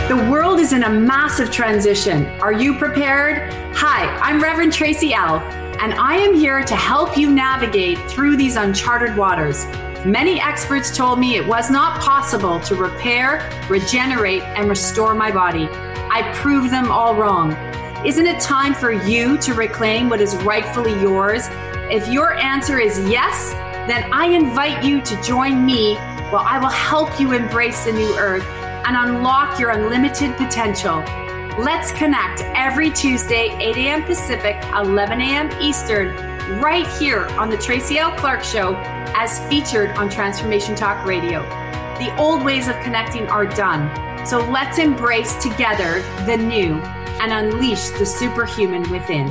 The world is in a massive transition. Are you prepared? Hi, I'm Reverend Tracy L., and I am here to help you navigate through these uncharted waters. Many experts told me it was not possible to repair, regenerate, and restore my body. I proved them all wrong. Isn't it time for you to reclaim what is rightfully yours? If your answer is yes, then I invite you to join me while I will help you embrace the new earth and unlock your unlimited potential. Let's connect every Tuesday, 8 a.m. Pacific, 11 a.m. Eastern, right here on the Tracy L. Clark Show, as featured on Transformation Talk Radio. The old ways of connecting are done, so let's embrace together the new and unleash the superhuman within.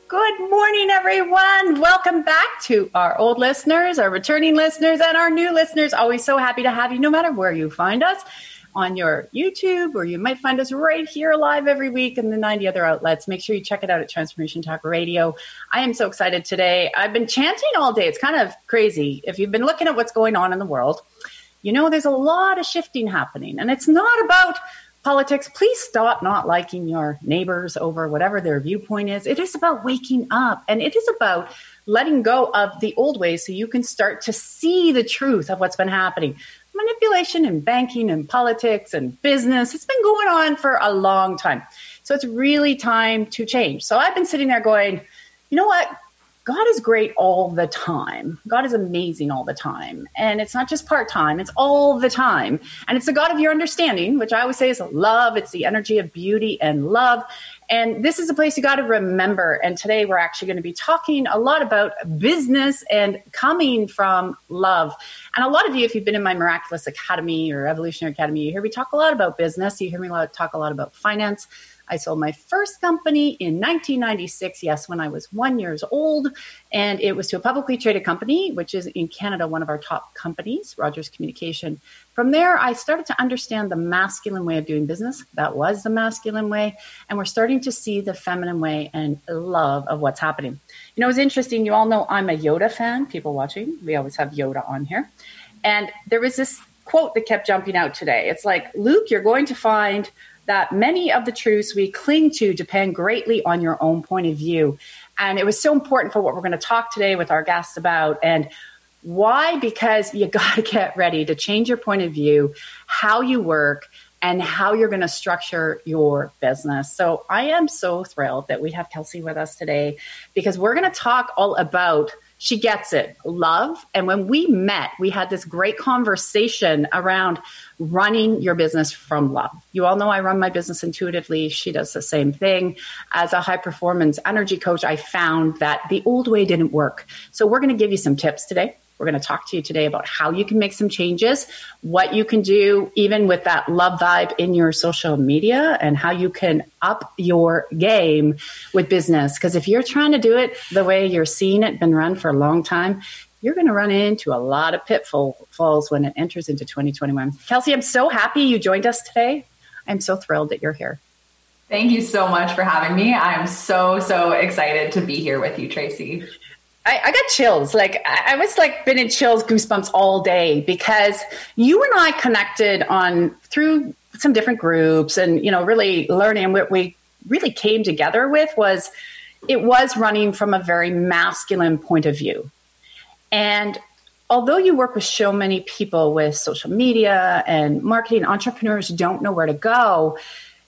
Good morning, everyone. Welcome back to our old listeners, our returning listeners, and our new listeners. Always so happy to have you, no matter where you find us, on your YouTube, or you might find us right here live every week in the 90 other outlets. Make sure you check it out at Transformation Talk Radio. I am so excited today. I've been chanting all day. It's kind of crazy. If you've been looking at what's going on in the world, you know there's a lot of shifting happening, and it's not about politics. Please stop not liking your neighbors over whatever their viewpoint is. It is about waking up, and it is about letting go of the old ways so you can start to see the truth of what's been happening. Manipulation in banking and politics and business, it's been going on for a long time. So it's really time to change. So I've been sitting there going, you know what? God is great all the time. God is amazing all the time. And it's not just part-time, it's all the time. And it's the God of your understanding, which I always say is love. It's the energy of beauty and love. And this is a place you got to remember. And today we're actually going to be talking a lot about business and coming from love. And a lot of you, if you've been in my Miraculous Academy or Evolutionary Academy, you hear me talk a lot about business. You hear me talk a lot about finance. I sold my first company in 1996, yes, when I was 1 year old, and it was to a publicly traded company, which is in Canada, one of our top companies, Rogers Communication. From there, I started to understand the masculine way of doing business. That was the masculine way, and we're starting to see the feminine way and love of what's happening. You know, it's interesting. You all know I'm a Yoda fan, people watching. We always have Yoda on here. And there was this quote that kept jumping out today. It's like, Luke, you're going to find that many of the truths we cling to depend greatly on your own point of view. And it was so important for what we're going to talk today with our guests about. And why? Because you got to get ready to change your point of view, how you work, and how you're going to structure your business. So I am so thrilled that we have Kelsey with us today, because we're going to talk all about, she gets it, love. And when we met, we had this great conversation around running your business from love. You all know I run my business intuitively. She does the same thing. As a high performance energy coach, I found that the old way didn't work. So we're going to give you some tips today. We're going to talk to you today about how you can make some changes, what you can do even with that love vibe in your social media, and how you can up your game with business. Because if you're trying to do it the way you're seeing it been run for a long time, you're going to run into a lot of pitfalls when it enters into 2021. Kelsey, I'm so happy you joined us today. I'm so thrilled that you're here. Thank you so much for having me. I'm so excited to be here with you, Tracy. I got chills. Like I was like been in chills, goosebumps all day, because you and I connected through some different groups, and, you know, really learning. What we really came together with was running from a very masculine point of view. And although you work with so many people with social media and marketing, entrepreneurs don't know where to go.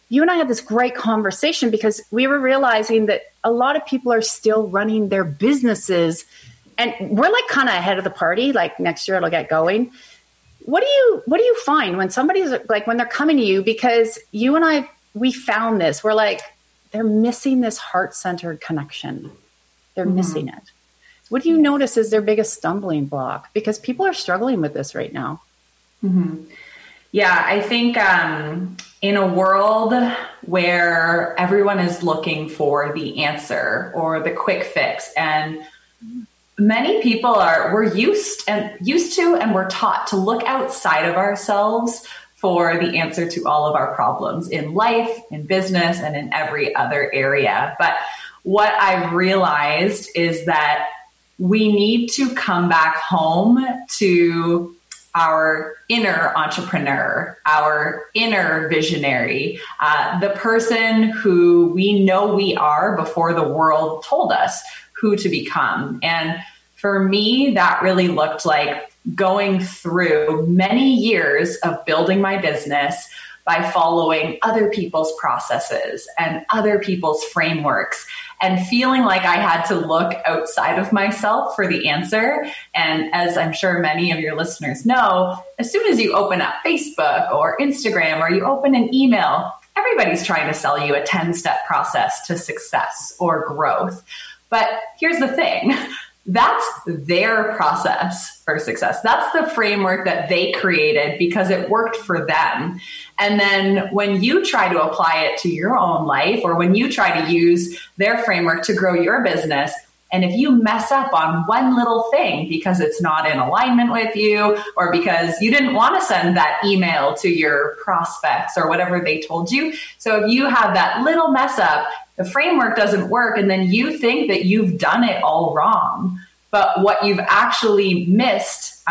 You and I had this great conversation because we were realizing that a lot of people are still running their businesses, and we're like kind of ahead of the party. Like next year it'll get going. What do you find when somebody's like, when they're coming to you? Because you and I, we found this, we're like, they're missing this heart-centered connection. They're missing it. What do you notice is their biggest stumbling block? Because people are struggling with this right now. Mm-hmm. Yeah, I think in a world where everyone is looking for the answer or the quick fix, and many people we're used to and we're taught to look outside of ourselves for the answer to all of our problems in life, in business, and in every other area. But what I've realized is that we need to come back home to our inner entrepreneur, our inner visionary, the person who we know we are before the world told us who to become. And for me, that really looked like going through many years of building my business by following other people's processes and other people's frameworks and feeling like I had to look outside of myself for the answer. And as I'm sure many of your listeners know, as soon as you open up Facebook or Instagram or you open an email, everybody's trying to sell you a 10-step process to success or growth. But here's the thing. That's their process for success. That's the framework that they created because it worked for them. And then when you try to apply it to your own life, or when you try to use their framework to grow your business, and if you mess up on one little thing because it's not in alignment with you, or because you didn't want to send that email to your prospects or whatever they told you. So if you have that little mess up, the framework doesn't work, and then you think that you've done it all wrong. But what you've actually missed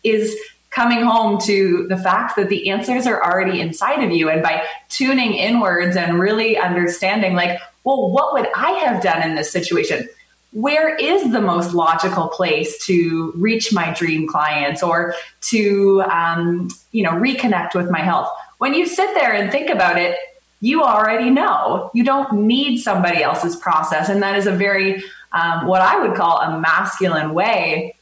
is coming home to the fact that the answers are already inside of you. And by tuning inwards and really understanding, like, well, what would I have done in this situation? Where is the most logical place to reach my dream clients or to, reconnect with my health? When you sit there and think about it, you already know. You don't need somebody else's process. And that is a very, what I would call a masculine way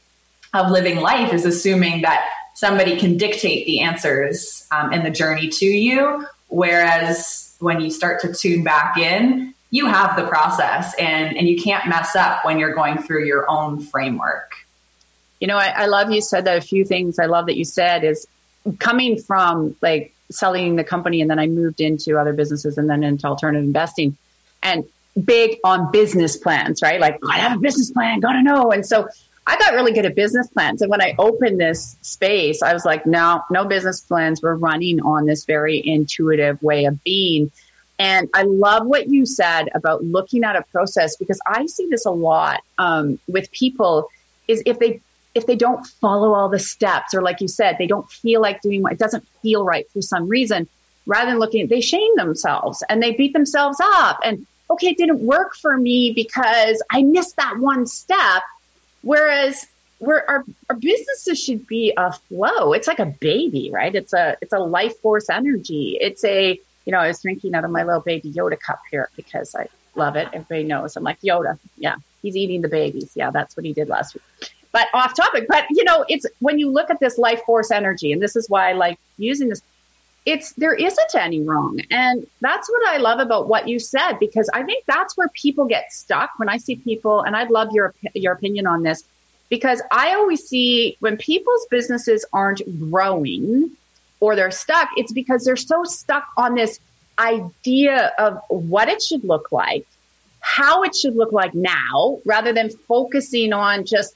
of living life, is assuming that somebody can dictate the answers and the journey to you. Whereas when you start to tune back in, you have the process and you can't mess up when you're going through your own framework. You know, I love you said that. A few things I love that you said is coming from like selling the company, and then I moved into other businesses and then into alternative investing, and big on business plans, right? Like, I have a business plan, gotta know. And so I got really good at business plans. And when I opened this space, I was like, no business plans. We're running on this very intuitive way of being. And I love what you said about looking at a process, because I see this a lot with people, is if they don't follow all the steps, or like you said, they don't feel like doing what it doesn't feel right for some reason, rather than looking, they shame themselves and they beat themselves up. And okay, it didn't work for me because I missed that one step. Whereas our businesses should be a flow. It's like a baby, right? It's a life force energy. It's I was drinking out of my little baby Yoda cup here because I love it. Everybody knows I'm like, Yoda. Yeah, he's eating the babies. Yeah, that's what he did last week. But off topic. But, it's when you look at this life force energy, and this is why I like using this, there isn't any wrong. And that's what I love about what you said, because I think that's where people get stuck. When I see people, and I'd love your opinion on this, because I always see when people's businesses aren't growing or they're stuck, it's because they're so stuck on this idea of what it should look like, how it should look like now, rather than focusing on just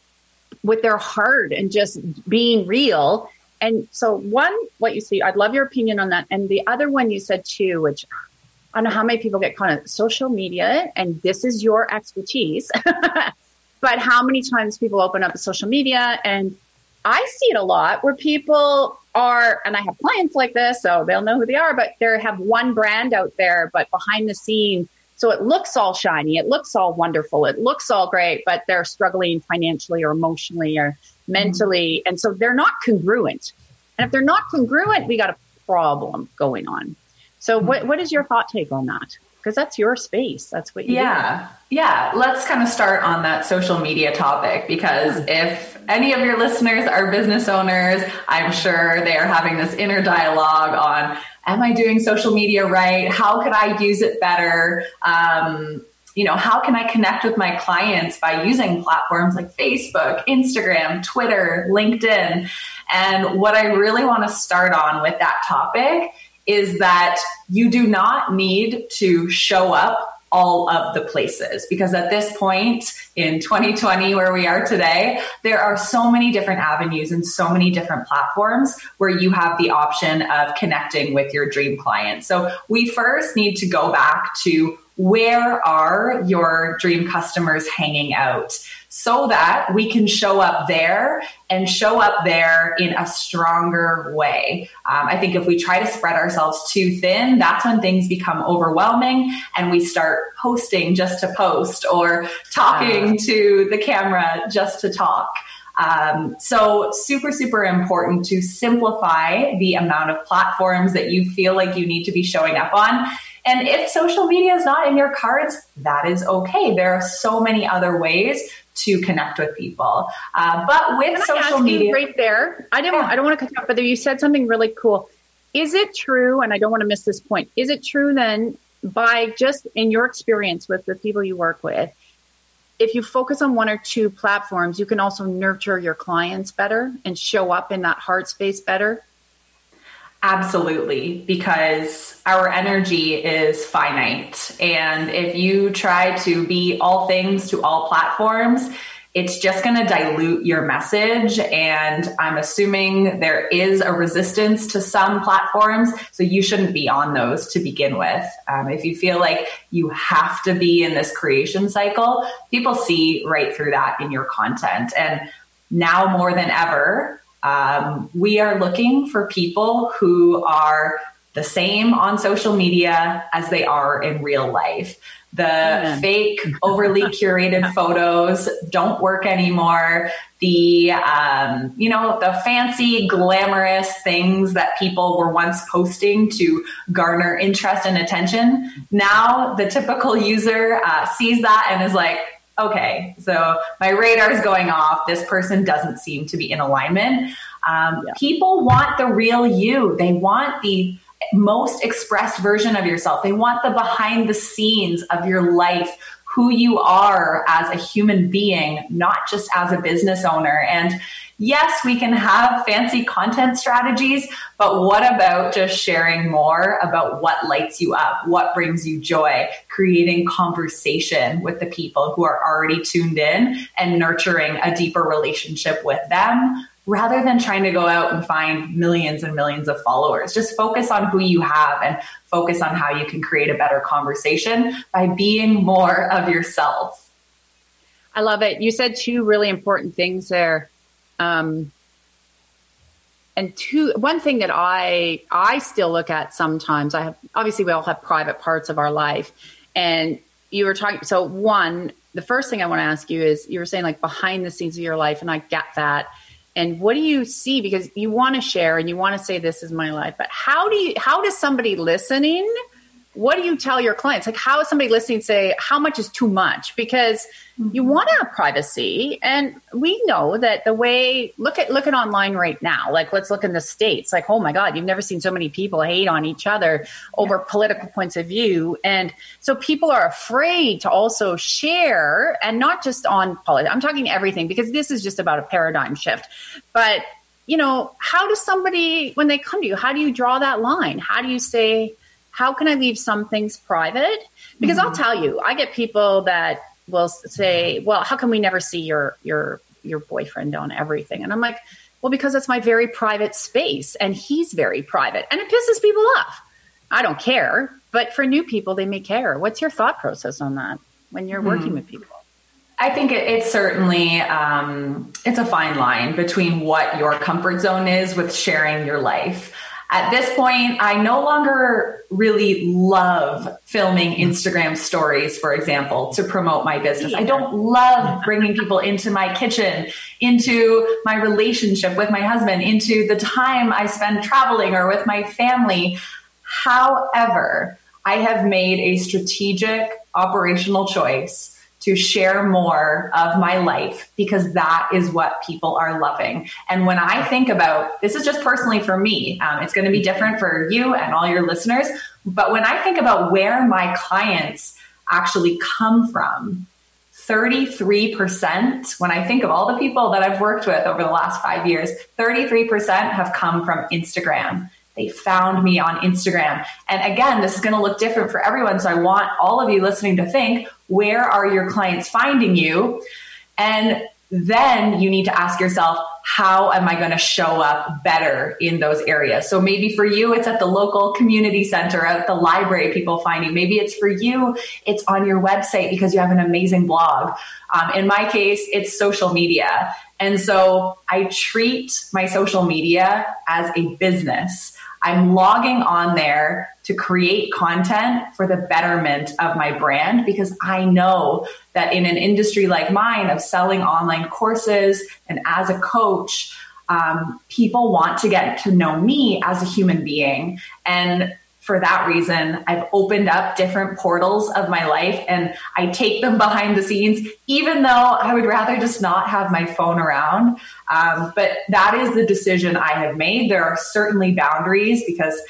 with their heart and just being real. And so one, what you see, I'd love your opinion on that. And the other one you said too, which I don't know how many people get caught on social media, and this is your expertise, but how many times people open up social media, and I see it a lot where people are, and I have clients like this, so they'll know who they are, but they have one brand out there, but behind the scene, so it looks all shiny, it looks all wonderful, it looks all great, but they're struggling financially or emotionally or mentally. And so they're not congruent. And if they're not congruent, we got a problem going on. So what is your thought take on that? Because that's your space. That's what you do. Yeah. Let's kind of start on that social media topic, because if any of your listeners are business owners, I'm sure they are having this inner dialogue on, am I doing social media right? How could I use it better? How can I connect with my clients by using platforms like Facebook, Instagram, Twitter, LinkedIn? And what I really want to start on with that topic is that you do not need to show up all of the places, because at this point in 2020, where we are today, there are so many different avenues and so many different platforms where you have the option of connecting with your dream client. So we first need to go back to, where are your dream customers hanging out? so that we can show up there and show up there in a stronger way. I think if we try to spread ourselves too thin, that's when things become overwhelming and we start posting just to post or talking to the camera just to talk. So super, super important to simplify the amount of platforms that you feel like you need to be showing up on. And if social media is not in your cards, that is okay. There are so many other ways to connect with people. But with social media right there, I don't want to cut you off, but you said something really cool. Is it true? And I don't want to miss this point. Is it true then, by just in your experience with the people you work with, if you focus on one or two platforms, you can also nurture your clients better and show up in that heart space better? Absolutely, because our energy is finite. And if you try to be all things to all platforms, it's just going to dilute your message. And I'm assuming there is a resistance to some platforms, so you shouldn't be on those to begin with. If you feel like you have to be in this creation cycle, people see right through that in your content. And now more than ever, we are looking for people who are the same on social media as they are in real life. The fake, overly curated photos don't work anymore. The, the fancy, glamorous things that people were once posting to garner interest and attention. Now the typical user sees that and is like, okay, so my radar is going off. This person doesn't seem to be in alignment. People want the real you. They want the most expressed version of yourself. They want the behind the scenes of your life, who you are as a human being, not just as a business owner. And yes, we can have fancy content strategies, but what about just sharing more about what lights you up, what brings you joy, creating conversation with the people who are already tuned in and nurturing a deeper relationship with them, rather than trying to go out and find millions and millions of followers. Just focus on who you have and focus on how you can create a better conversation by being more of yourself. I love it. You said two really important things there. One thing that I still look at sometimes, obviously we all have private parts of our life, and you were talking, so the first thing I want to ask you is, you were saying like behind the scenes of your life, and I get that. And what do you see? Because you want to share and you want to say, this is my life, but how does somebody listening, what do you tell your clients? Like, how is somebody listening say, how much is too much? Because you want to have privacy. And we know that the way, look at online right now, like let's look in the States, like, oh my God, you've never seen so many people hate on each other over political points of view. And so people are afraid to also share, and not just on politics. I'm talking everything, because this is just about a paradigm shift. But, how does somebody, when they come to you, how do you draw that line? How do you say, how can I leave some things private? Because I'll tell you, I get people that will say, well, how can we never see your boyfriend on everything? And I'm like, well, because it's my very private space and he's very private, and it pisses people off. I don't care, but for new people, they may care. What's your thought process on that when you're working with people? I think it's certainly, it's a fine line between what your comfort zone is with sharing your life. At this point, I no longer really love filming Instagram stories, for example, to promote my business. I don't love bringing people into my kitchen, into my relationship with my husband, into the time I spend traveling or with my family. However, I have made a strategic operational choice to share more of my life, because that is what people are loving. And when I think about, this is just personally for me, it's going to be different for you and all your listeners, but when I think about where my clients actually come from, 33%, when I think of all the people that I've worked with over the last 5 years, 33% have come from Instagram. They found me on Instagram. And again, this is going to look different for everyone. So I want all of you listening to think, where are your clients finding you? And then you need to ask yourself, how am I going to show up better in those areas? So maybe for you, it's at the local community center, at the library, people find you. Maybe it's for you, it's on your website because you have an amazing blog. In my case, it's social media. And so I treat my social media as a business. I'm logging on there to create content for the betterment of my brand, because I know that in an industry like mine of selling online courses and as a coach, people want to get to know me as a human being. And for that reason, I've opened up different portals of my life and I take them behind the scenes, even though I would rather just not have my phone around. But that is the decision I have made. There are certainly boundaries because,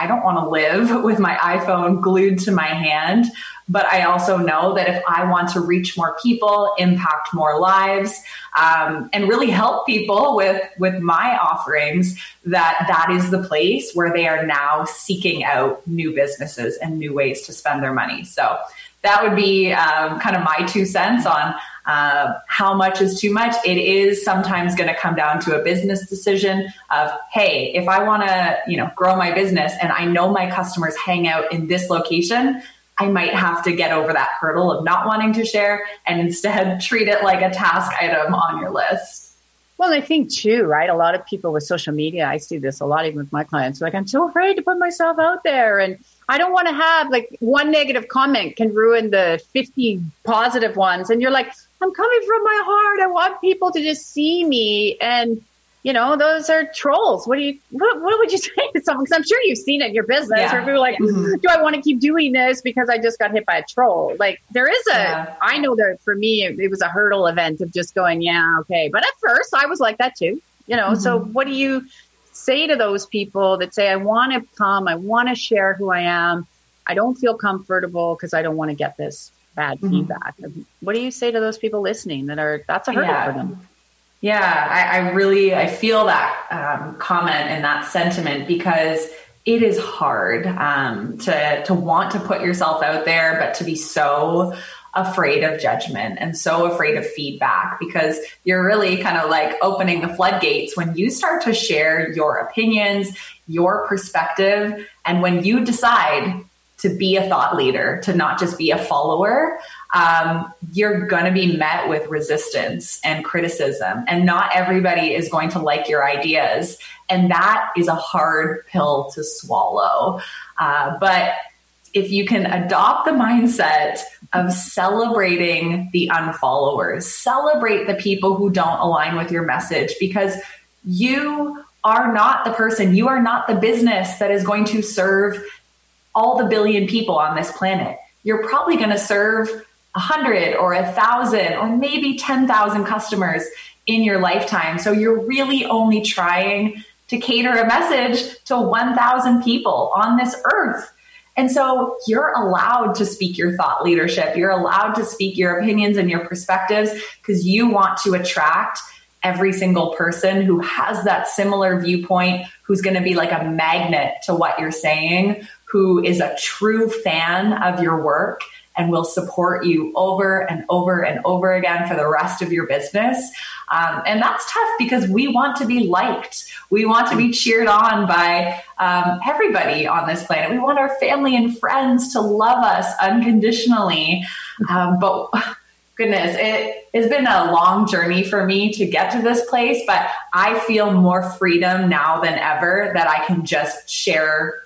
I don't want to live with my iPhone glued to my hand. But I also know that if I want to reach more people, impact more lives, and really help people with my offerings, that is the place where they are now seeking out new businesses and new ways to spend their money. So that would be kind of my 2 cents on how much is too much. It is sometimes going to come down to a business decision of, hey, if I want to, grow my business and I know my customers hang out in this location, I might have to get over that hurdle of not wanting to share and instead treat it like a task item on your list. Well, I think too, right? A lot of people with social media, I see this a lot even with my clients, like, I'm so afraid to put myself out there. And I don't want to have one negative comment can ruin the 50 positive ones. And you're like, I'm coming from my heart. I want people to just see me. And those are trolls. What would you say to someone? Because I'm sure you've seen it in your business. Yeah. Or people are like, do I want to keep doing this because I just got hit by a troll? Like there is I know that for me, it was a hurdle event of just going, yeah, okay. But at first I was like that too, So what do you say to those people that say, I want to come, I want to share who I am. I don't feel comfortable because I don't want to get this bad feedback. What do you say to those people listening that's a hurdle for them? Yeah, I feel that comment and that sentiment because it is hard to want to put yourself out there, but to be so afraid of judgment and so afraid of feedback because you're really kind of like opening the floodgates when you start to share your opinions, your perspective, and when you decide to be a thought leader, to not just be a follower, you're going to be met with resistance and criticism. And not everybody is going to like your ideas. And that is a hard pill to swallow. But if you can adopt the mindset of celebrating the unfollowers, celebrate the people who don't align with your message, because you are not the person, you are not the business that is going to serve all the billion people on this planet. You're probably going to serve 100 or 1,000 or maybe 10,000 customers in your lifetime. So you're really only trying to cater a message to 1,000 people on this earth. And so you're allowed to speak your thought leadership. You're allowed to speak your opinions and your perspectives because you want to attract every single person who has that similar viewpoint, who's going to be like a magnet to what you're saying, who is a true fan of your work and will support you over and over and over again for the rest of your business. And that's tough because we want to be liked. We want to be cheered on by everybody on this planet. We want our family and friends to love us unconditionally. But goodness, it has been a long journey for me to get to this place, but I feel more freedom now than ever that I can just share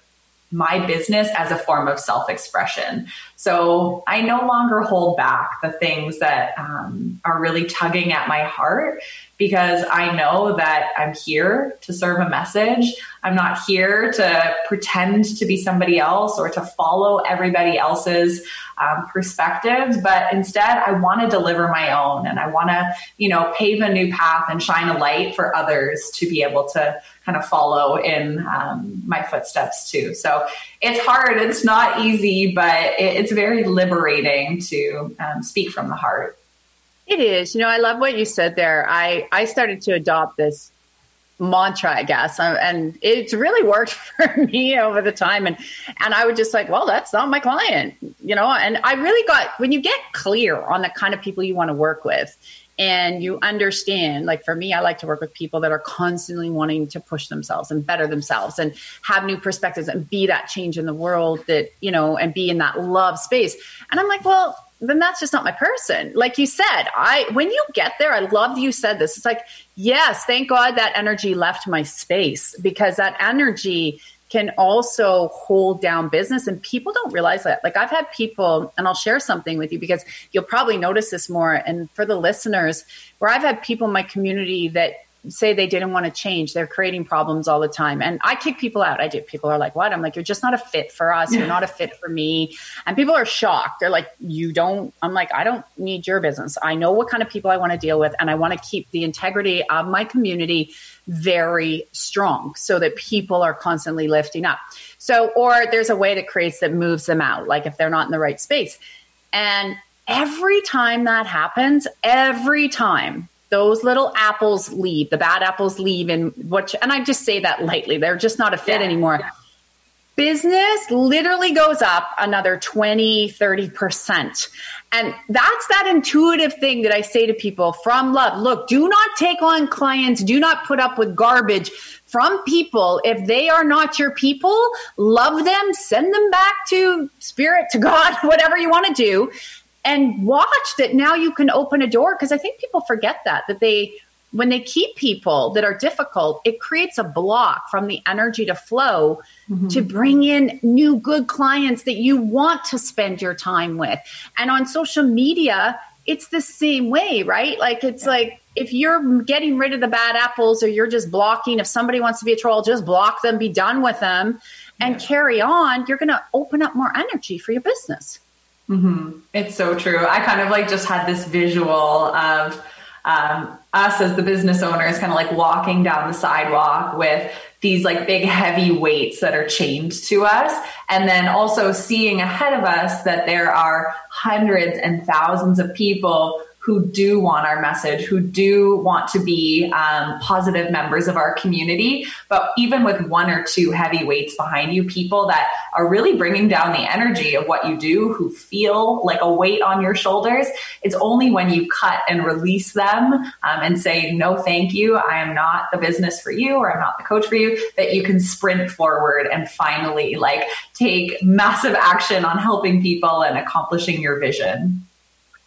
my business as a form of self-expression. So I no longer hold back the things that are really tugging at my heart because I know that I'm here to serve a message. I'm not here to pretend to be somebody else or to follow everybody else's perspectives, but instead I want to deliver my own and I want to, pave a new path and shine a light for others to be able to kind of follow in my footsteps too. So it's hard. It's not easy, but it's very liberating to speak from the heart. It is. I love what you said there. I started to adopt this mantra, I guess. And it's really worked for me over the time. And I would just like, well, that's not my client, you know? And I really when you get clear on the kind of people you want to work with, and you understand, like for me, I like to work with people that are constantly wanting to push themselves and better themselves and have new perspectives and be that change in the world that, you know, and be in that love space. And I'm like, well, then that's just not my person. Like you said, when you get there, I love that you said this. It's like, yes, thank God that energy left my space, because that energy can also hold down business, and people don't realize that. Like I've had people, and I'll share something with you because you'll probably notice this more. And for the listeners, where I've had people in my community that say they didn't want to change. They're creating problems all the time. And I kick people out. I do. People are like, what? I'm like, you're just not a fit for us. You're not a fit for me. And people are shocked. They're like, you don't. I'm like, I don't need your business. I know what kind of people I want to deal with. And I want to keep the integrity of my community very strong so that people are constantly lifting up. So, or there's a way that creates that moves them out, like if they're not in the right space. And every time that happens, every time those little apples leave, the bad apples leave, and I just say that lightly, they're just not a fit anymore. Yeah. Business literally goes up another 20, 30%. And that's that intuitive thing that I say to people from love. Look, do not take on clients. Do not put up with garbage from people. If they are not your people, love them, send them back to spirit, to God, whatever you want to do. And watch that now you can open a door. Because I think people forget that when they keep people that are difficult, it creates a block from the energy to flow to bring in new good clients that you want to spend your time with. And on social media, it's the same way, right? Like it's like if you're getting rid of the bad apples, or you're just blocking, if somebody wants to be a troll, just block them, be done with them and carry on. You're going to open up more energy for your business. It's so true. I kind of like just had this visual of us as the business owners kind of like walking down the sidewalk with these like big heavy weights that are chained to us. And then also seeing ahead of us that there are hundreds and thousands of people who do want our message, who do want to be positive members of our community. But even with one or two heavy weights behind you, people that are really bringing down the energy of what you do, who feel like a weight on your shoulders, it's only when you cut and release them and say, no, thank you, I am not the business for you, or I'm not the coach for you, that you can sprint forward and finally like take massive action on helping people and accomplishing your vision.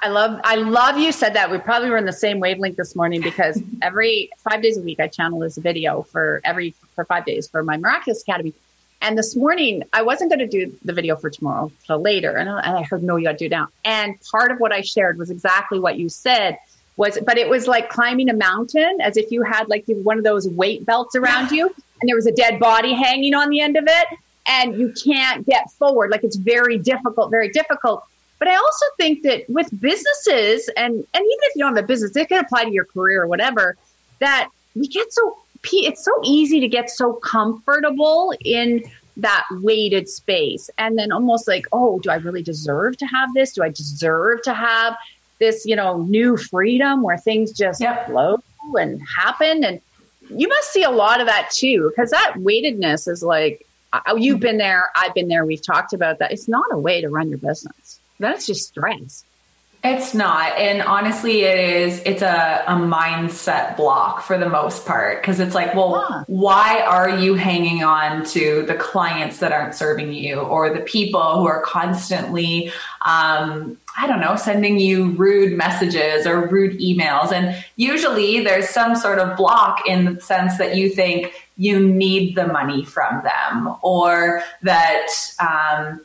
I love you said that. We probably were in the same wavelength this morning, because every 5 days a week I channel this video for 5 days for my Miraculous Academy. And this morning I wasn't going to do the video for tomorrow till later. And I heard, no, you got to do it now. And part of what I shared was exactly what you said but it was like climbing a mountain, as if you had like one of those weight belts around you and there was a dead body hanging on the end of it and you can't get forward. Like it's very difficult, very difficult. But I also think that with businesses, and even if you don't have a business, it can apply to your career or whatever, that it's so easy to get so comfortable in that weighted space. And then almost like, oh, do I really deserve to have this? Do I deserve to have this, new freedom where things just flow and happen? And you must see a lot of that too, because that weightedness is like, you've been there, I've been there, we've talked about that. It's not a way to run your business. That's just stress. It's not. And honestly, it's a mindset block for the most part. Cause it's like, well, why are you hanging on to the clients that aren't serving you, or the people who are constantly, sending you rude messages or rude emails? And usually there's some sort of block in the sense that you think you need the money from them, or that,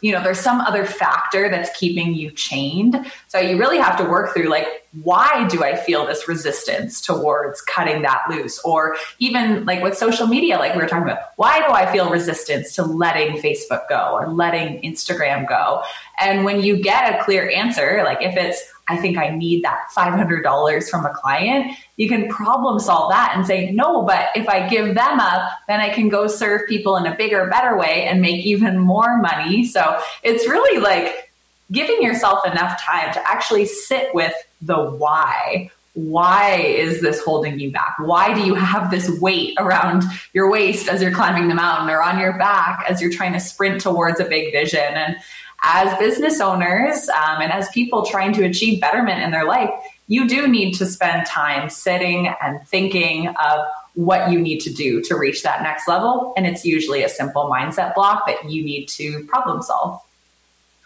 there's some other factor that's keeping you chained. So you really have to work through like, why do I feel this resistance towards cutting that loose? Or even like with social media, like we were talking about, why do I feel resistance to letting Facebook go or letting Instagram go? And when you get a clear answer, like if it's, I think I need that $500 from a client, you can problem solve that and say, no, but if I give them up, then I can go serve people in a bigger, better way and make even more money. So it's really like giving yourself enough time to actually sit with the why. why is this holding you back? Why do you have this weight around your waist as you're climbing the mountain, or on your back as you're trying to sprint towards a big vision? And as business owners and as people trying to achieve betterment in their life, you do need to spend time sitting and thinking of what you need to do to reach that next level. And it's usually a simple mindset block that you need to problem solve.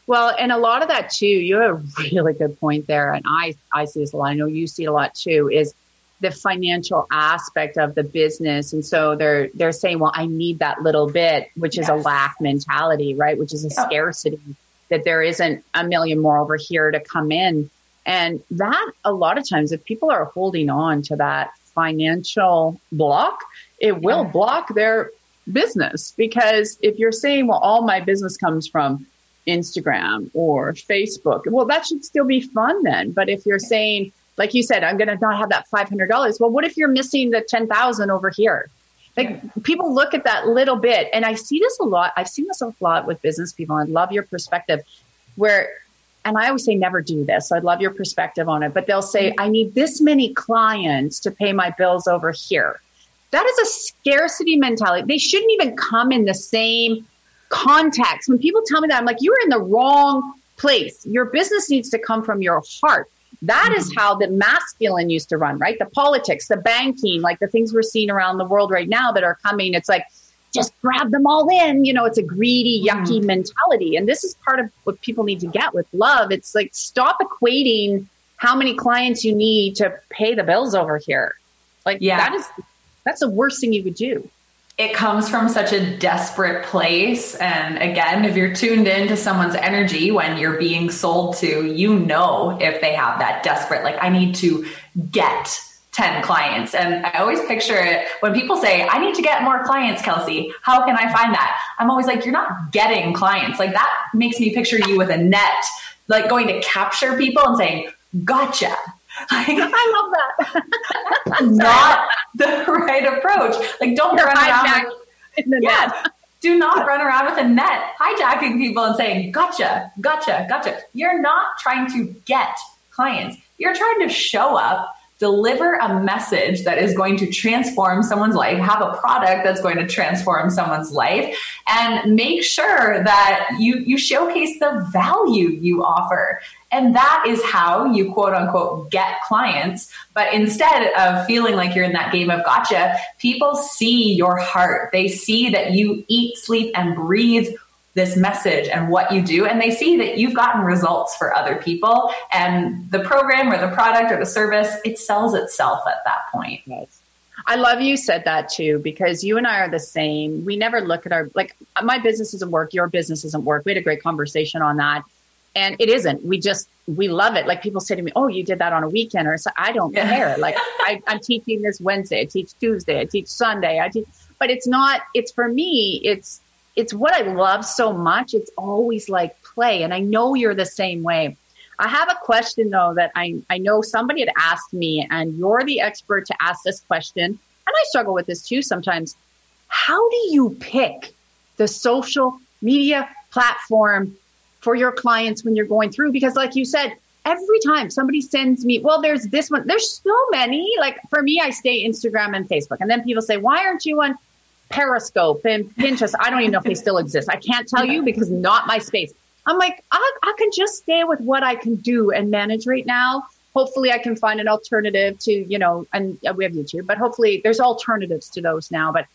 Well, and a lot of that too, you have a really good point there. And I see this a lot. I know you see it a lot too, is the financial aspect of the business. And so they're saying, well, I need that little bit, which is a lack mentality, right? Which is a scarcity, that there isn't a million more over here to come in. And that a lot of times, if people are holding on to that financial block, it will block their business. Because if you're saying, well, all my business comes from Instagram or Facebook, well, that should still be fun then. But if you're saying, like you said, I'm going to not have that $500, well, what if you're missing the 10,000 over here? Like people look at that little bit, and I see this a lot. I've seen this a lot with business people. I love your perspective and I always say never do this. So I'd love your perspective on it, but they'll say, I need this many clients to pay my bills over here. That is a scarcity mentality. They shouldn't even come in the same context. When people tell me that, I'm like, you're in the wrong place. Your business needs to come from your heart. That is how the masculine used to run, right? The politics, the banking, like the things we're seeing around the world right now that are coming. It's like, just grab them all in. It's a greedy, yucky mentality. And this is part of what people need to get with love. It's like, stop equating how many clients you need to pay the bills over here. Like that's the worst thing you could do. It comes from such a desperate place. And again, if you're tuned into someone's energy when you're being sold to, if they have that desperate, like, I need to get 10 clients. And I always picture it when people say, I need to get more clients, Kelsey. How can I find that? I'm always like, you're not getting clients. Like, that makes me picture you with a net, like going to capture people and saying, gotcha. Like, I love that. That's not the right approach. Like, don't run around in the net. Do not run around with a net, hijacking people and saying, gotcha, gotcha, gotcha. You're not trying to get clients. You're trying to show up, deliver a message that is going to transform someone's life, have a product that's going to transform someone's life, and make sure that you showcase the value you offer. And that is how you, quote unquote, get clients. But instead of feeling like you're in that game of gotcha, people see your heart. They see that you eat, sleep, and breathe this message and what you do. And they see that you've gotten results for other people. And the program or the product or the service, it sells itself at that point. Yes. I love you said that too, because you and I are the same. We never look at my business doesn't work. Your business doesn't work. We had a great conversation on that. And it isn't. We love it. Like, people say to me, oh, you did that on a weekend, or so. I don't care. Like, I'm teaching this Wednesday. I teach Tuesday. I teach Sunday. But it's not, it's for me, it's what I love so much. It's always like play. And I know you're the same way. I have a question though, that I know somebody had asked me, and you're the expert to ask this question. And I struggle with this too sometimes. How do you pick the social media platform for your clients when you're going through? Because like you said, every time somebody sends me, well, there's this one, there's so many. Like, for me, I stay Instagram and Facebook. And then people say, why aren't you on Periscope and Pinterest? I don't even know if they still exist. I can't tell you, because not my space. I'm like, I can just stay with what I can do and manage right now. Hopefully I can find an alternative to, and we have YouTube, but hopefully there's alternatives to those now. But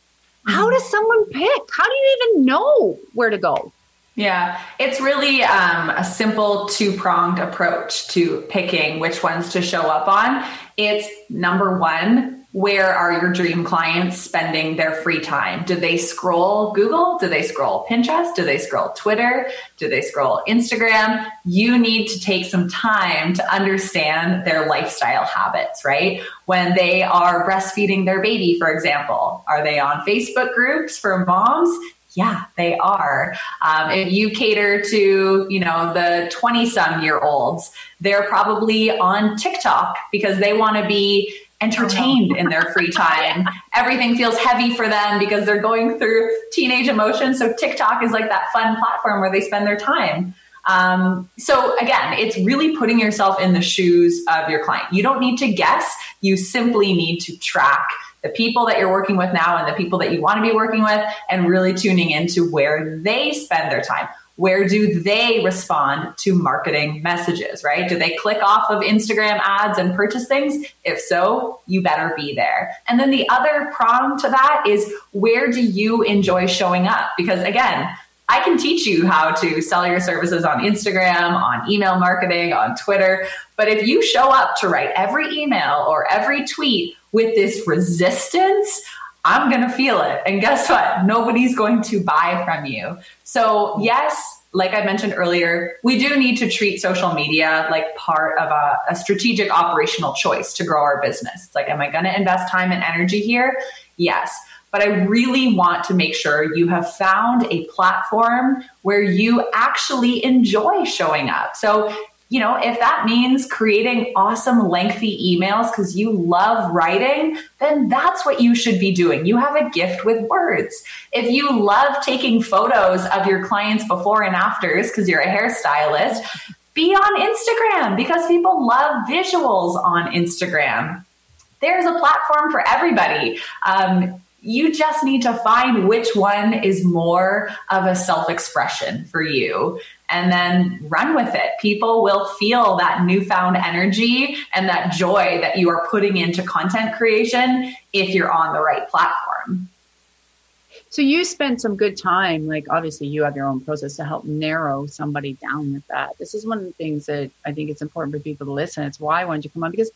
how does someone pick? How do you even know where to go? Yeah, it's really a simple two-pronged approach to picking which ones to show up on. It's number one, where are your dream clients spending their free time? Do they scroll Google? Do they scroll Pinterest? Do they scroll Twitter? Do they scroll Instagram? You need to take some time to understand their lifestyle habits, right? When they are breastfeeding their baby, for example, are they on Facebook groups for moms? Yeah, they are. If you cater to, the 20-some-year-olds, they're probably on TikTok because they want to be entertained in their free time. Everything feels heavy for them because they're going through teenage emotions. So TikTok is like that fun platform where they spend their time. So again, it's really putting yourself in the shoes of your client. You don't need to guess. You simply need to track the people that you're working with now and the people that you want to be working with, and really tuning into where they spend their time. Where do they respond to marketing messages, right? Do they click off of Instagram ads and purchase things? If so, you better be there. And then the other prong to that is, where do you enjoy showing up? Because again, I can teach you how to sell your services on Instagram, on email marketing, on Twitter. But if you show up to write every email or every tweet with this resistance, I'm going to feel it. And guess what? Nobody's going to buy from you. So yes, like I mentioned earlier, we do need to treat social media like part of a strategic operational choice to grow our business. It's like, am I going to invest time and energy here? Yes. But I really want to make sure you have found a platform where you actually enjoy showing up. So, you know, if that means creating awesome, lengthy emails because you love writing, then that's what you should be doing. You have a gift with words. If you love taking photos of your clients before and afters because you're a hairstylist, be on Instagram because people love visuals on Instagram. There's a platform for everybody. You just need to find which one is more of a self-expression for you and then run with it. People will feel that newfound energy and that joy that you are putting into content creation if you're on the right platform. So you spend some good time, like obviously you have your own process to help narrow somebody down with that. This is one of the things that I think it's important for people to listen. It's why I wanted you to come on, because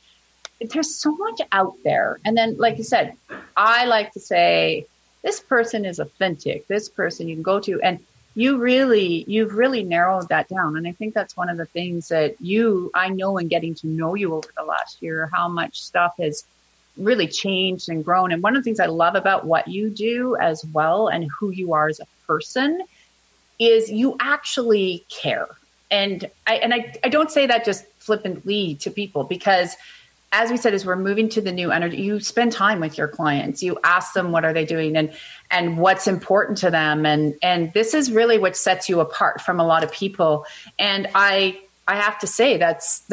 there's so much out there. And then, like you said, I like to say, this person is authentic. This person you can go to, and you've really narrowed that down. And I think that's one of the things that I know in getting to know you over the last year, how much stuff has really changed and grown. And one of the things I love about what you do as well, and who you are as a person, is you actually care. And I don't say that just flippantly to people, because as we said, as we're moving to the new energy, you spend time with your clients. You ask them what are they doing and what's important to them. And this is really what sets you apart from a lot of people. And I have to say it's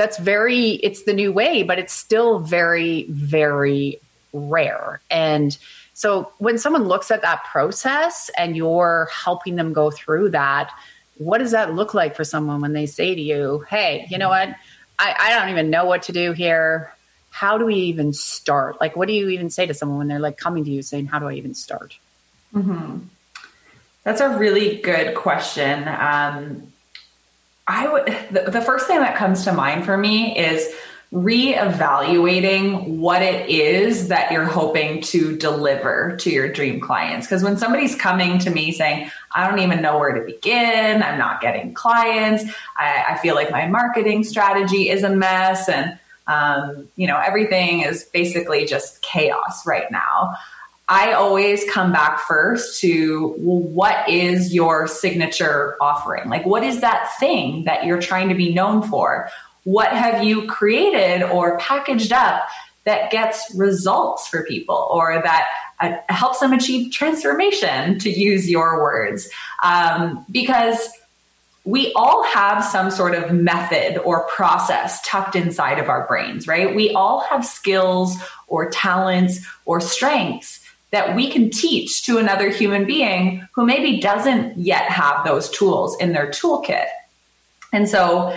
the new way, but it's still very, very rare. And so when someone looks at that process and you're helping them go through that, what does that look like for someone when they say to you, hey, you know what? I don't even know what to do here. How do we even start? Like, what do you even say to someone when they're like coming to you saying, how do I even start? Mm-hmm. That's a really good question. The first thing that comes to mind for me is reevaluating what it is that you're hoping to deliver to your dream clients. Because when somebody's coming to me saying, I don't even know where to begin, I'm not getting clients, I feel like my marketing strategy is a mess, and everything is basically just chaos right now, I always come back first to, well, what is your signature offering? Like, what is that thing that you're trying to be known for? What have you created or packaged up that gets results for people, or that helps them achieve transformation, to use your words? Because we all have some sort of method or process tucked inside of our brains, right? We all have skills or talents or strengths that we can teach to another human being who maybe doesn't yet have those tools in their toolkit. And so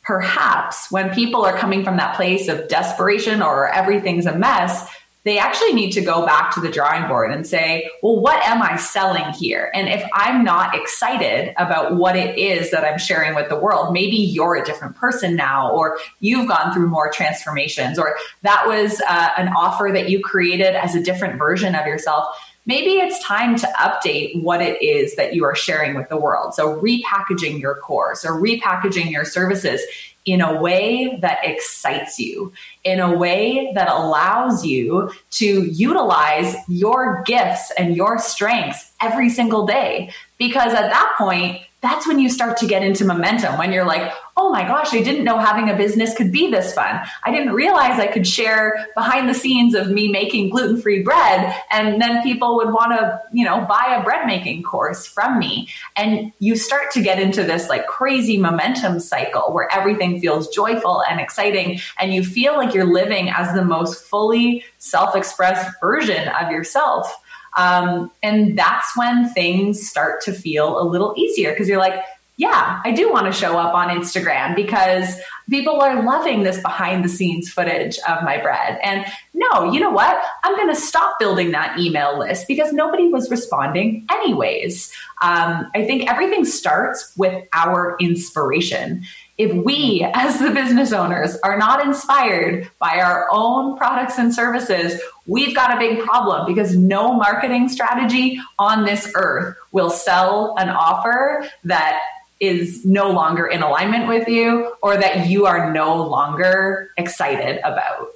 perhaps when people are coming from that place of desperation or everything's a mess, they actually need to go back to the drawing board and say, well, what am I selling here? And if I'm not excited about what it is that I'm sharing with the world, maybe you're a different person now, or you've gone through more transformations, or that was an offer that you created as a different version of yourself. Maybe it's time to update what it is that you are sharing with the world. So repackaging your course or repackaging your services in a way that excites you, in a way that allows you to utilize your gifts and your strengths every single day. Because at that point, that's when you start to get into momentum, when you're like, oh my gosh, I didn't know having a business could be this fun. I didn't realize I could share behind the scenes of me making gluten-free bread. And then people would want to, buy a bread making course from me. And you start to get into this like crazy momentum cycle where everything feels joyful and exciting. And you feel like you're living as the most fully self-expressed version of yourself. And that's when things start to feel a little easier because you're like, yeah, I do want to show up on Instagram because people are loving this behind the scenes footage of my bread. And no, you know what? I'm going to stop building that email list because nobody was responding anyways. I think everything starts with our inspiration. If we, as the business owners, are not inspired by our own products and services, we've got a big problem because no marketing strategy on this earth will sell an offer that is no longer in alignment with you or that you are no longer excited about.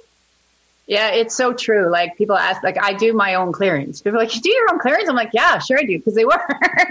Yeah, it's so true. Like people ask, like I do my own clearings. People are like, you do your own clearings? I'm like, yeah, sure I do. Because they work.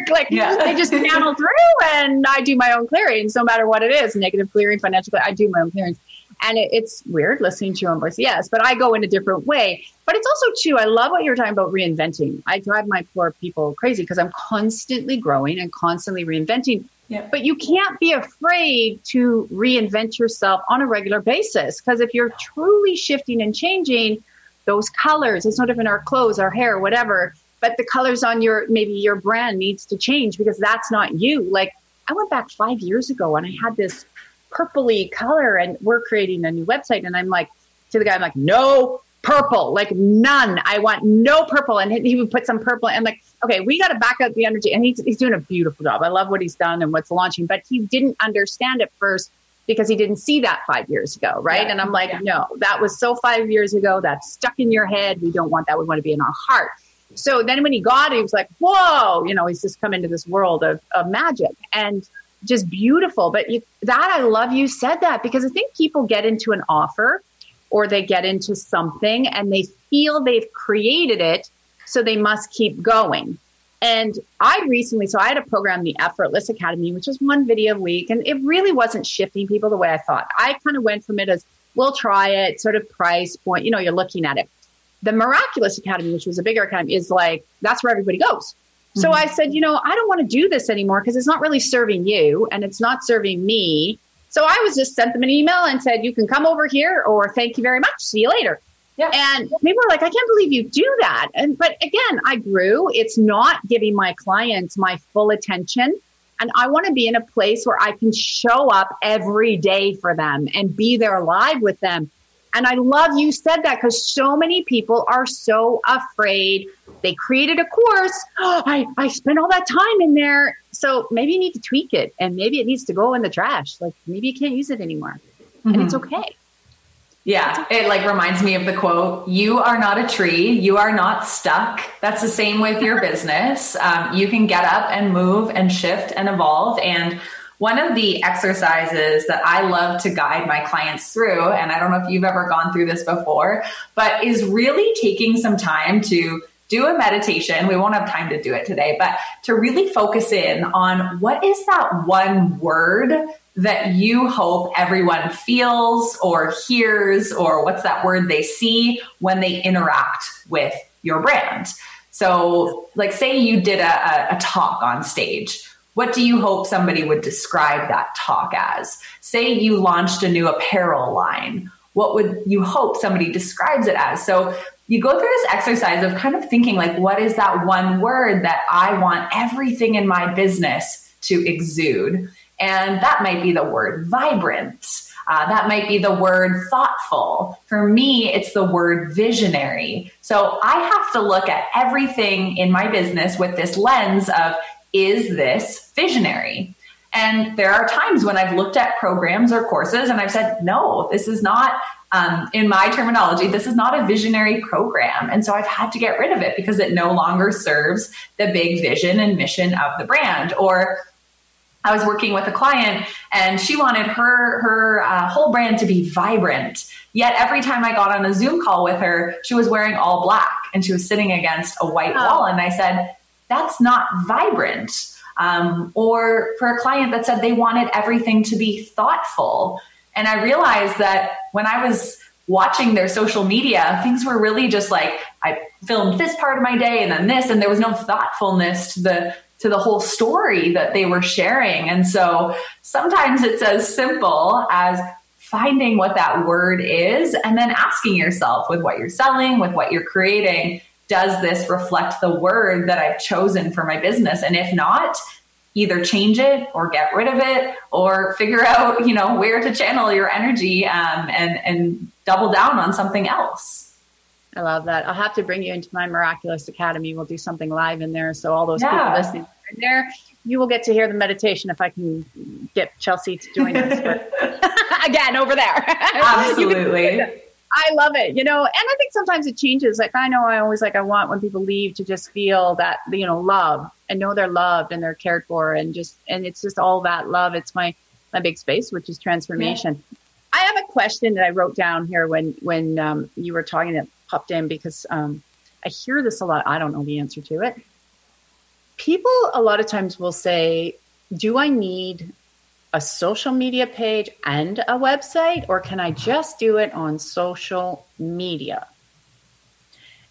They just channel through and I do my own clearings no matter what it is. Negative clearing, financial clearing, I do my own clearings. And it's weird listening to your own voice. Yes, but I go in a different way. But it's also too, I love what you're talking about reinventing. I drive my poor people crazy because I'm constantly growing and constantly reinventing. Yep. But you can't be afraid to reinvent yourself on a regular basis because if you're truly shifting and changing those colors, it's no different our clothes, our hair, whatever, but the colors on maybe your brand needs to change because that's not you. Like I went back 5 years ago and I had this purpley color and we're creating a new website. And I'm like, to the guy, I'm like, no purple, like none. I want no purple. And he would put some purple and like, okay, we got to back up the energy. And he's doing a beautiful job. I love what he's done and what's launching, but he didn't understand it first because he didn't see that 5 years ago. Right. Yeah. And I'm like, no, that was so 5 years ago. That's stuck in your head. We don't want that. We want to be in our heart. So then when he got it, he was like, whoa, he's just come into this world of magic and just beautiful. But I love you said that because I think people get into an offer or they get into something and they feel they've created it, so they must keep going. And I had a program, the Effortless Academy, which was 1 video a week, and it really wasn't shifting people the way I thought. I kind of went from it as, we'll try it, sort of price point, you're looking at it. The Miraculous Academy, which was a bigger academy, is like, that's where everybody goes. So I said, I don't want to do this anymore because it's not really serving you and it's not serving me. So I just sent them an email and said, you can come over here or thank you very much. See you later. Yeah. And people were like, I can't believe you do that. But again, I grew. It's not giving my clients my full attention. And I want to be in a place where I can show up every day for them and be there live with them. And I love you said that because so many people are so afraid. They created a course. Oh, I spent all that time in there. So maybe you need to tweak it and maybe it needs to go in the trash. Like maybe you can't use it anymore. And it's okay. Yeah. It reminds me of the quote, you are not a tree. You are not stuck. That's the same with your business. You can get up and move and shift and evolve. And one of the exercises that I love to guide my clients through, and I don't know if you've ever gone through this before, but is really taking some time to do a meditation. We won't have time to do it today, but to really focus in on what is that one word that you hope everyone feels or hears, or what's that word they see when they interact with your brand. So say you did a talk on stage. What do you hope somebody would describe that talk as? Say you launched a new apparel line. What would you hope somebody describes it as? So you go through this exercise of kind of thinking what is that one word that I want everything in my business to exude? And that might be the word vibrant. That might be the word thoughtful. For me, it's the word visionary. So I have to look at everything in my business with this lens of, is this visionary? And there are times when I've looked at programs or courses and I've said, no, this is not, in my terminology, this is not a visionary program. And so I've had to get rid of it because it no longer serves the big vision and mission of the brand. Or I was working with a client and she wanted her whole brand to be vibrant. Yet every time I got on a Zoom call with her, she was wearing all black and she was sitting against a white wall. And I said, that's not vibrant. or for a client that said they wanted everything to be thoughtful. And I realized that when I was watching their social media, things were really just like, I filmed this part of my day and then this, and there was no thoughtfulness to the whole story that they were sharing. And so sometimes it's as simple as finding what that word is and then asking yourself, with what you're selling, with what you're creating, does this reflect the word that I've chosen for my business? And if not, either change it or get rid of it, or figure out, where to channel your energy and double down on something else. I love that. I'll have to bring you into my Miraculous Academy. We'll do something live in there. So all those people listening in there, you will get to hear the meditation if I can get Chelsea to join us again over there. Absolutely. I love it, and I think sometimes it changes. Like, I know I always I want when people leave to just feel that, love, and know they're loved and they're cared for, and it's just all that love. It's my big space, which is transformation. Yeah. I have a question that I wrote down here when you were talking, that popped in because I hear this a lot. I don't know the answer to it. People a lot of times will say, do I need a social media page and a website, or can I just do it on social media?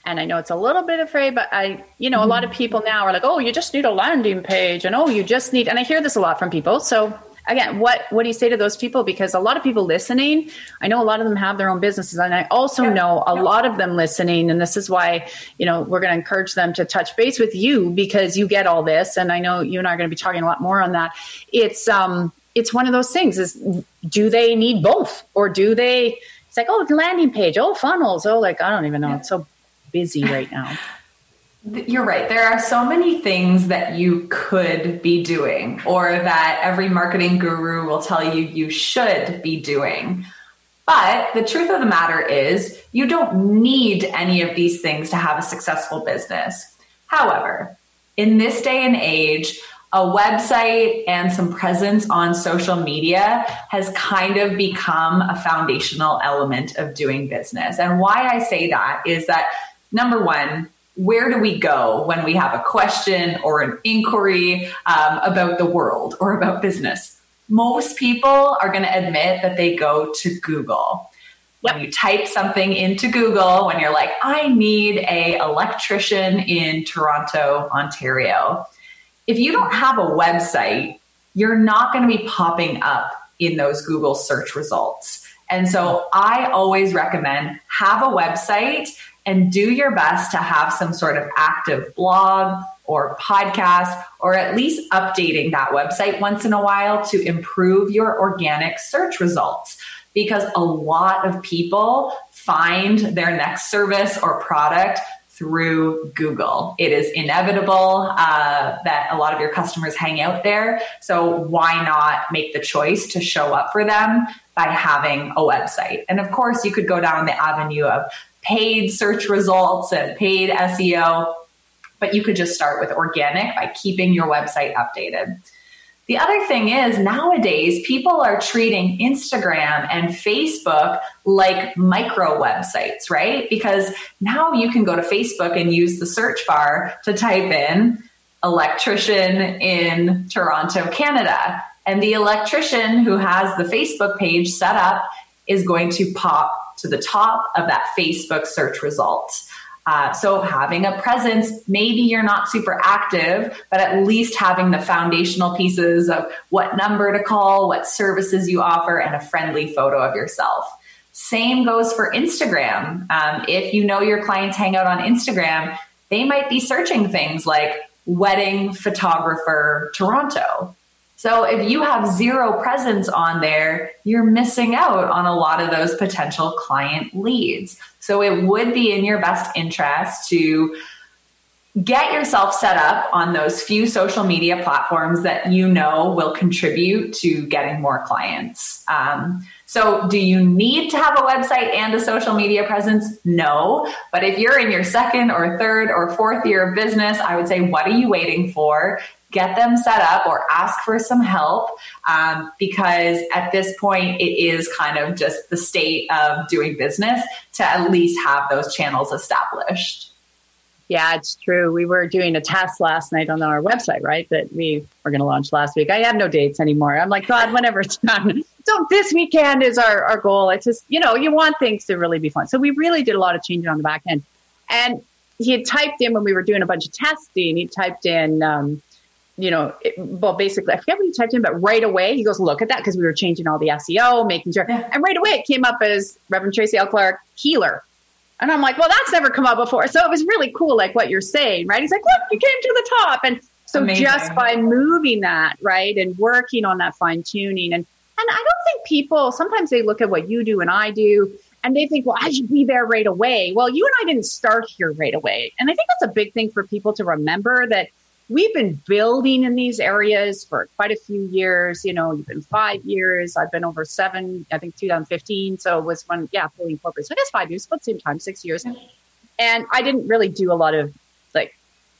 And I know it's a little bit afraid, but a lot of people now are like, oh, you just need a landing page, and you just need, and I hear this a lot from people. So again, what do you say to those people? Because a lot of people listening, I know a lot of them have their own businesses, and I also know a lot of them listening, and this is why, we're going to encourage them to touch base with you, because you get all this. And I know you and I are going to be talking a lot more on that. It's one of those things is, do they need both, or do they, it's like, oh, it's landing page, oh, funnels. Oh, I don't even know. It's so busy right now. You're right. There are so many things that you could be doing, or that every marketing guru will tell you you should be doing. But the truth of the matter is, you don't need any of these things to have a successful business. However, in this day and age, a website and some presence on social media has kind of become a foundational element of doing business. And why I say that is that, number one, where do we go when we have a question or an inquiry about the world or about business? Most people are going to admit that they go to Google. When you type something into Google, when you're like, I need an electrician in Toronto, Ontario. If you don't have a website, you're not going to be popping up in those Google search results. And so I always recommend have a website and do your best to have some sort of active blog or podcast, or at least updating that website once in a while to improve your organic search results. Because a lot of people find their next service or product through Google. It is inevitable that a lot of your customers hang out there. So why not make the choice to show up for them by having a website? And of course, you could go down the avenue of paid search results and paid SEO, but you could just start with organic by keeping your website updated. The other thing is, nowadays, people are treating Instagram and Facebook like micro websites, right? Because now you can go to Facebook and use the search bar to type in electrician in Toronto, Canada. And the electrician who has the Facebook page set up is going to pop to the top of that Facebook search results. So having a presence, maybe you're not super active, but at least having the foundational pieces of what number to call, what services you offer, and a friendly photo of yourself. Same goes for Instagram. If you know your clients hang out on Instagram, they might be searching things like wedding photographer Toronto. So if you have zero presence on there, you're missing out on a lot of those potential client leads. So it would be in your best interest to get yourself set up on those few social media platforms that you know will contribute to getting more clients. So do you need to have a website and a social media presence? No. But if you're in your second or third or fourth year of business, I would say, what are you waiting for? Get them set up or ask for some help, because at this point, it is kind of just the state of doing business to at least have those channels established. Yeah, it's true. We were doing a test last night on our website, right? That we were going to launch last week. I have no dates anymore. I'm like, God, whenever it's done. So this weekend is our goal. It's just, you want things to really be fun. So we really did a lot of changing on the back end. And he had typed in when we were doing a bunch of testing, he typed in, basically, I forget what he typed in, but right away he goes, look at that, because we were changing all the SEO, making sure. Yeah. And right away it came up as Reverend Tracy L. Clark, healer. And I'm like, well, that's never come up before. So it was really cool, like what you're saying, right? He's like, look, you came to the top. And so Amazing. Just by moving that, right, and working on that fine tuning. And I don't think people, sometimes they look at what you do and I do, and they think, well, I should be there right away. Well, you and I didn't start here right away. And I think that's a big thing for people to remember, that we've been building in these areas for quite a few years. You've been 5 years. I've been over 7, I think 2015. So it was when, fully incorporated. So I guess 5 years, about the same time, 6 years. And I didn't really do a lot of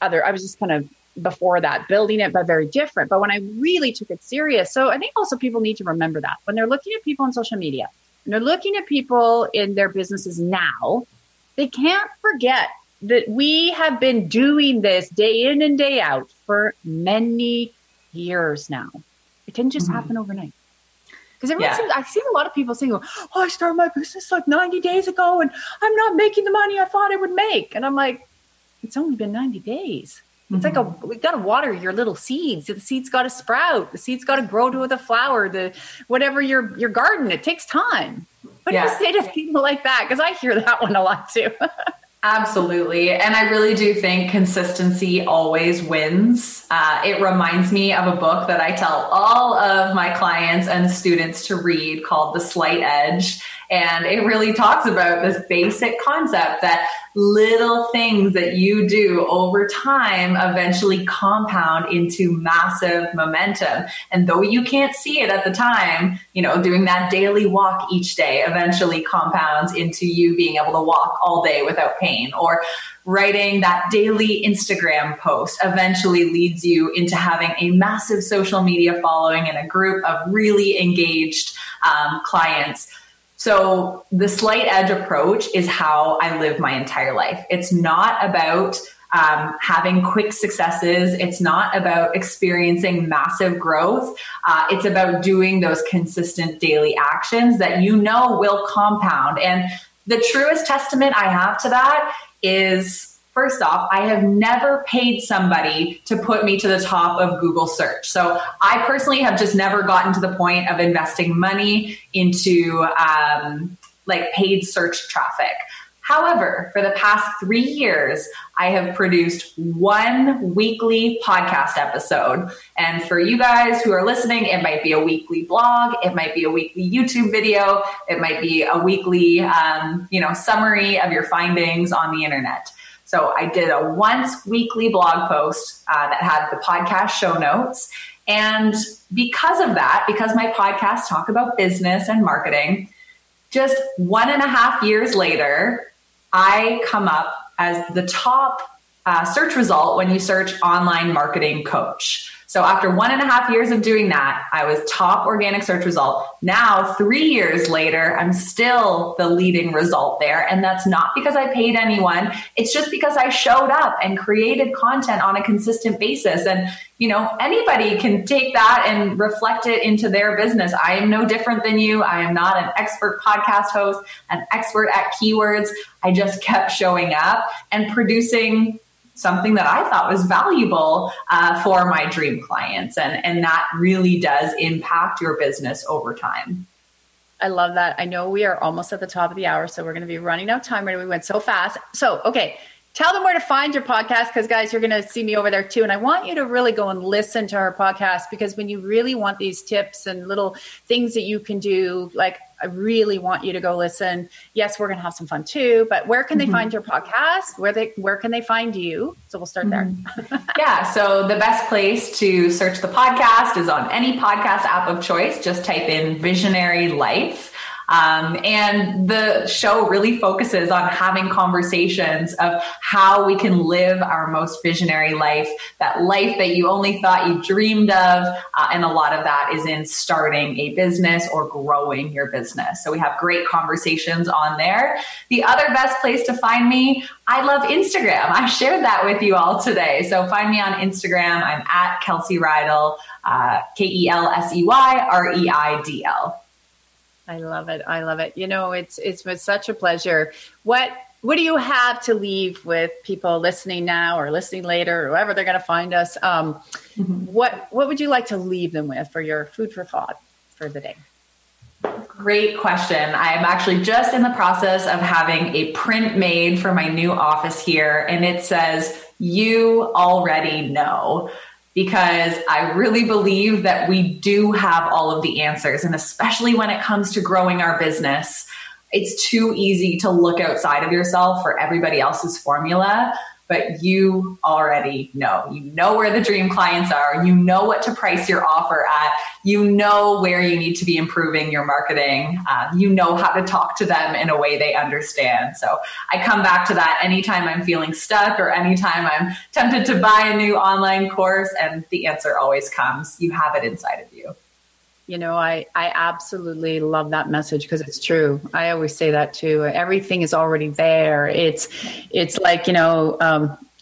I was just kind of before that building it, but very different. But when I really took it serious, so I think also people need to remember that when they're looking at people on social media and they're looking at people in their businesses now, they can't forget that we have been doing this day in and day out for many years now. It didn't just happen overnight. Because I've seen a lot of people saying, oh, I started my business like 90 days ago and I'm not making the money I thought I would make. And I'm like, it's only been 90 days. It's like we got to water your little seeds. The seeds got to sprout. The seeds got to grow to the flower, whatever your garden. It takes time. What do you say to people like that? Because I hear that one a lot too. Absolutely. And I really do think consistency always wins. It reminds me of a book that I tell all of my clients and students to read called The Slight Edge. And it really talks about this basic concept that little things that you do over time eventually compound into massive momentum. And though you can't see it at the time, doing that daily walk each day eventually compounds into you being able to walk all day without pain, or writing that daily Instagram post eventually leads you into having a massive social media following and a group of really engaged clients. So the slight edge approach is how I live my entire life. It's not about having quick successes. It's not about experiencing massive growth. It's about doing those consistent daily actions that will compound. And the truest testament I have to that is, first off, I have never paid somebody to put me to the top of Google search. So I personally have just never gotten to the point of investing money into paid search traffic. However, for the past 3 years, I have produced 1 weekly podcast episode. And for you guys who are listening, it might be a weekly blog. It might be a weekly YouTube video. It might be a weekly, summary of your findings on the internet. So I did a once weekly blog post that had the podcast show notes. And because of that, because my podcasts talk about business and marketing, just 1.5 years later, I come up as the top search result when you search online marketing coach. So after 1.5 years of doing that, I was top organic search result. Now, 3 years later, I'm still the leading result there. And that's not because I paid anyone. It's just because I showed up and created content on a consistent basis. And, anybody can take that and reflect it into their business. I am no different than you. I am not an expert podcast host, an expert at keywords. I just kept showing up and producing something that I thought was valuable for my dream clients. And that really does impact your business over time. I love that. I know we are almost at the top of the hour, so we're going to be running out of time. We went so fast. So, okay. Tell them where to find your podcast, because guys, you're going to see me over there too. And I want you to really go and listen to her podcast, because when you really want these tips and little things that you can do, I really want you to go listen. Yes, we're going to have some fun too, but where can they find your podcast? Where can they find you? So we'll start there. So the best place to search the podcast is on any podcast app of choice. Just type in Visionary Life. And the show really focuses on having conversations of how we can live our most visionary life, that life that you only thought you dreamed of. And a lot of that is in starting a business or growing your business. So we have great conversations on there. The other best place to find me, I love Instagram. I shared that with you all today. So find me on Instagram. I'm at Kelsey Reidl, KelseyReidl. I love it. I love it. You know, it's been such a pleasure. What do you have to leave with people listening now or listening later, or whoever they're going to find us? What would you like to leave them with for your food for thought for the day? Great question. I'm actually just in the process of having a print made for my new office here. And it says, "You already know." Because I really believe that we do have all of the answers. And especially when it comes to growing our business, it's too easy to look outside of yourself for everybody else's formula. But you already know. You know where the dream clients are. You know what to price your offer at. You know where you need to be improving your marketing. You know how to talk to them in a way they understand. So I come back to that anytime I'm feeling stuck or anytime I'm tempted to buy a new online course, and the answer always comes. You have it inside of you. You know, I absolutely love that message because it's true. I always say that too. Everything is already there. It's like, you know,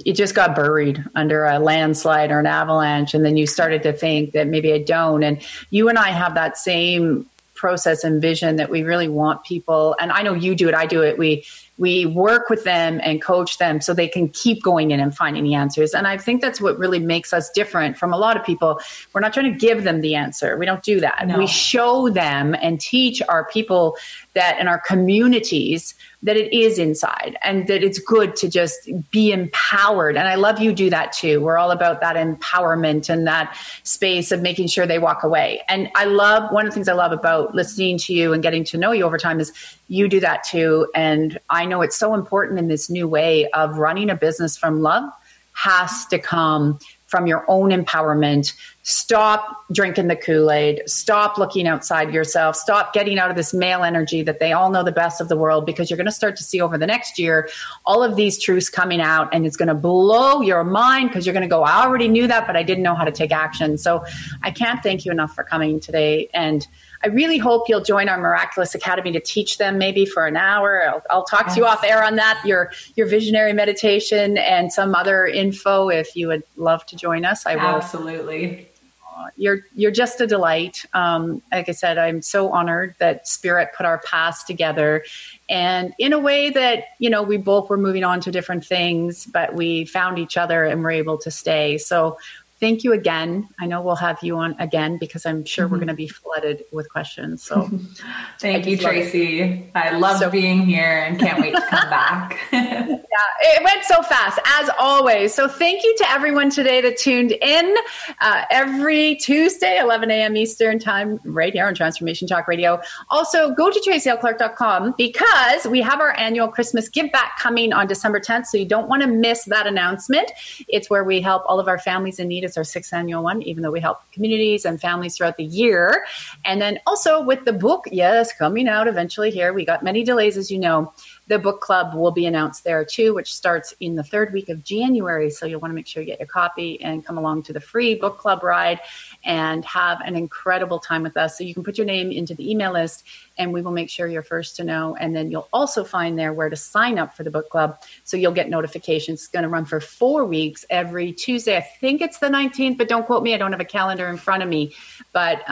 it just got buried under a landslide or an avalanche. And then you started to think that maybe I don't. And you and I have that same process and vision that we really want people. And I know you do it. I do it. We work with them and coach them so they can keep going in and finding the answers. And I think that's what really makes us different from a lot of people. We're not trying to give them the answer. We don't do that. No. We show them and teach our people that in our communities that it is inside and that it's good to just be empowered. And I love you do that too. We're all about that empowerment and that space of making sure they walk away. And one of the things I love about listening to you and getting to know you over time is you do that too. And I know it's so important in this new way of running a business from love has to come from your own empowerment. Stop drinking the Kool-Aid. Stop looking outside yourself. Stop getting out of this male energy that they all know the best of the world, because you're going to start to see over the next year all of these truths coming out, and it's going to blow your mind because you're going to go, I already knew that, but I didn't know how to take action. So I can't thank you enough for coming today. And I really hope you'll join our Miraculous Academy to teach them maybe for an hour. I'll talk to you off air on that, your visionary meditation and some other info if you would love to join us. I will. Absolutely. You're just a delight. Like I said, I'm so honored that Spirit put our paths together, and in a way that, you know, we both were moving on to different things, but we found each other and were able to stay. So thank you again. I know we'll have you on again because I'm sure we're going to be flooded with questions. So thank you, Tracy. I love being here and can't wait to come back. Yeah, it went so fast, as always. So thank you to everyone today that tuned in every Tuesday, 11 a.m. Eastern time, right here on Transformation Talk Radio. Also, go to tracylclark.com because we have our annual Christmas Give Back coming on December 10th. So you don't want to miss that announcement. It's where we help all of our families in need. It's our 6th annual one, even though we help communities and families throughout the year. And then also with the book, yes, coming out eventually here. We got many delays, as you know. The book club will be announced there too, which starts in the 3rd week of January. So you'll want to make sure you get your copy and come along to the free book club ride and have an incredible time with us. So you can put your name into the email list and we will make sure you're first to know. And then you'll also find there where to sign up for the book club. So you'll get notifications. It's going to run for 4 weeks every Tuesday. I think it's the 19th, but don't quote me. I don't have a calendar in front of me, but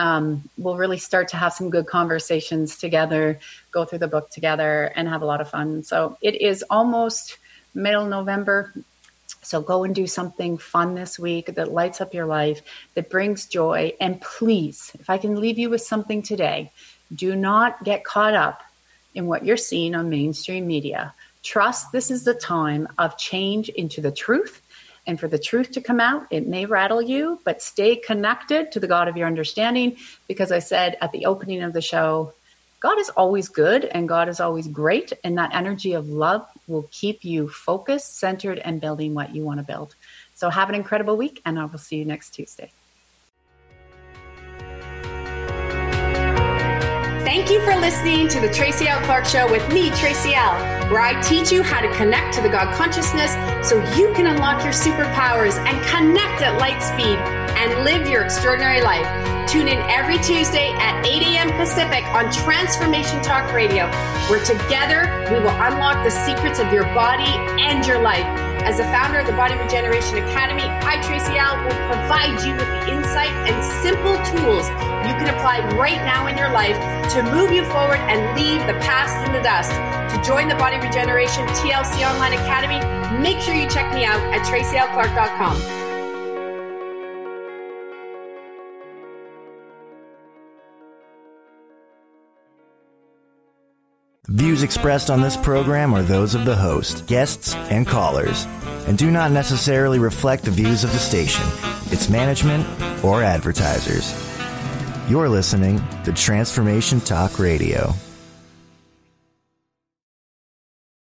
we'll really start to have some good conversations together, go through the book together and have a lot of fun. So it is almost middle November. So go and do something fun this week that lights up your life, that brings joy. And please, if I can leave you with something today, do not get caught up in what you're seeing on mainstream media. Trust this is the time of change into the truth. And for the truth to come out, it may rattle you, but stay connected to the God of your understanding. Because I said at the opening of the show, God is always good and God is always great. And that energy of love will keep you focused, centered, and building what you want to build. So have an incredible week, and I will see you next Tuesday. Thank you for listening to the Tracy L. Clark Show with me, Tracy L., where I teach you how to connect to the God consciousness so you can unlock your superpowers and connect at light speed and live your extraordinary life. Tune in every Tuesday at 8 a.m. Pacific on Transformation Talk Radio, where together we will unlock the secrets of your body and your life. As the founder of the Body Regeneration Academy, I, Tracy L., will provide you with the insight and simple tools you can apply right now in your life to move you forward and leave the past in the dust. To join the Body Regeneration TLC Online Academy, make sure you check me out at tracylclark.com. Views expressed on this program are those of the host, guests, and callers, and do not necessarily reflect the views of the station, its management, or advertisers. You're listening to Transformation Talk Radio.